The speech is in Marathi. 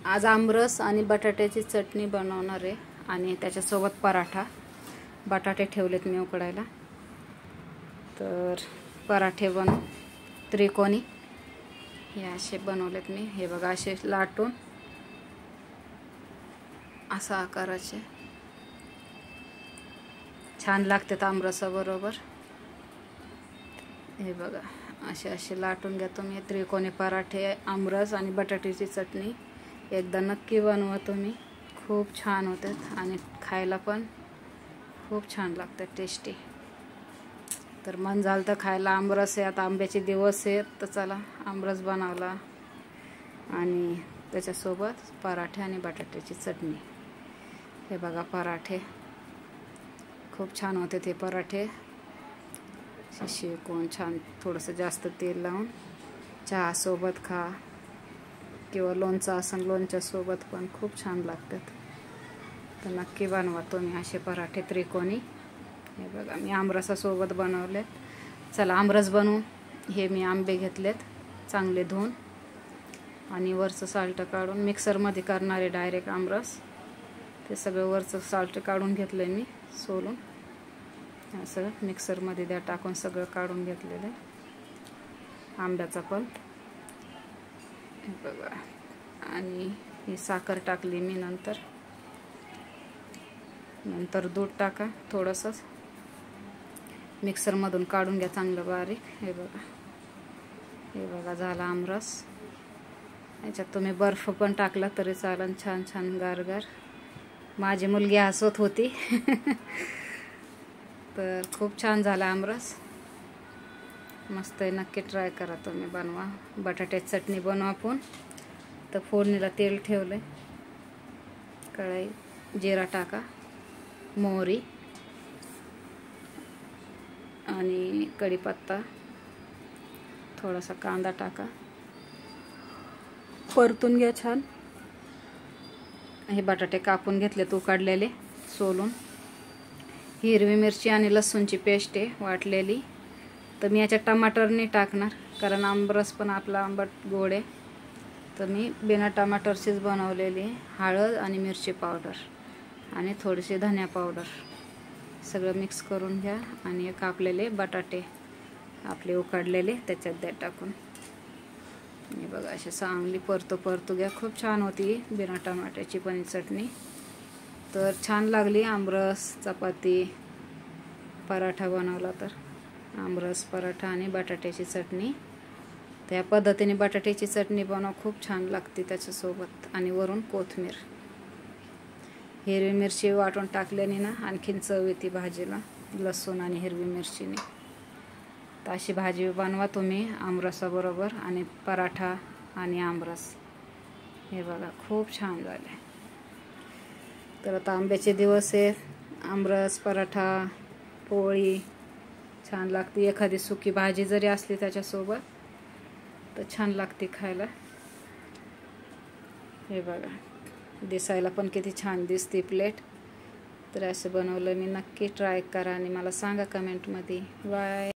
आज आमरस आणि बटाट्याची चटणी बनवणार आहे आणि त्याच्यासोबत पराठा. बटाटे ठेवलेत मी उकडायला. तर पराठे बनवू त्रिकोणी हे असे बनवलेत मी. हे बघा असे लाटून असा आकाराचे छान लागतात आमरसाबरोबर. हे बघा असे लाटून घेतो मी. त्रिकोणी पराठे, आमरस आणि बटाट्याची चटणी एकदा नक्की बनवा तुम्ही. खूप छान होतात आणि खायला पण खूप छान लागतात, टेस्टी. तर मन झालं तर खायला. आमरस आहे, आता आंब्याचे दिवस आहेत, तर चला आमरस बनवला आणि त्याच्यासोबत पराठे आणि बटाट्याची चटणी. हे बघा पराठे खूप छान होते ते पराठे. शेकून छान थोडंसं जास्त तेल लावून चहासोबत खा किंवा लोणचं असेल लोणच्यासोबत पण खूप छान लागतात. तर नक्की बनवा तुम्ही असे पराठे त्रिकोणी. हे बघा मी आमरसासोबत बनवलेत. चला आमरस बनवू. हे मी आंबे घेतलेत चांगले धुवून आणि वरचं साल्ट काढून. मिक्सरमध्ये करणार आहे डायरेक्ट आमरस. ते सगळं वरचं साल्ट काढून घेतलं आहे मी सोलून. असं मिक्सरमध्ये द्या टाकून सगळं काढून घेतलेलं आहे आंब्याचा पल्प. हे बघा आणि ही साखर टाकली मी. नंतर दूध टाका थोडंसं. मिक्सरमधून काढून घ्या चांगलं बारीक. हे बघा झाला आमरस. याच्यात तुम्ही बर्फ पण टाकला तरी चालेल. छान छान गारगार. माझी मुलगी हसत होती. तर खूप छान झाला आमरस. मस्त आहे, नक्की ट्राय करा तुम्ही, बनवा. बटाट्याची चटणी बनवा आपण. तर फोडणीला तेल ठेवलं. कढई, जिरा टाका, मोहरी आणि कढीपत्ता, थोडासा कांदा टाका. परतून घ्या छान. हे बटाटे कापून घेतलेत उकडलेले सोलून. हिरवी मिरची आणि लसूणची पेस्ट आहे वाटलेली. तर मी याच्यात टमाटर नाही टाकणार कारण आमरस पण आपला आंबट गोड आहे. तर मी बिना टमाटरचीच बनवलेली. हळद आणि मिरची पावडर आणि थोडीशी धनिया पावडर सगळं मिक्स करून घ्या. आणि कापलेले बटाटे आपले उकडलेले त्याच्यात द्या टाकून. हे बघा असे चांगली परतू घ्या. खूप छान होती बिना टमाट्याची पण चटणी. तर छान लागली. आमरस, चपाती, पराठा बनवला तर आमरस, पराठा आणि बटाट्याची चटणी. त्या पद्धतीने बटाट्याची चटणी बनव, खूप छान लागते त्याच्यासोबत. आणि वरून कोथिंबीर, हिरवी मिरची वाटून टाकल्याने ना आणखीन चव येते भाजीला, लसूण आणि हिरवी मिरचीने. तर अशी भाजी बनवा तुम्ही आमरसाबरोबर आणि पराठा आणि आमरस. हे बघा खूप छान झाले. तर आता आंब्याचे दिवस आहे. आमरस, पराठा, पोळी छान लागते. एखादी सुकी भाजी जरी असली त्याच्यासोबत तर छान लागते खायला. हे बघा दिसायला पण किती छान दिसते प्लेट. तर असं बनवलं मी. नक्की ट्राय करा आणि मला सांगा कमेंटमध्ये. बाय.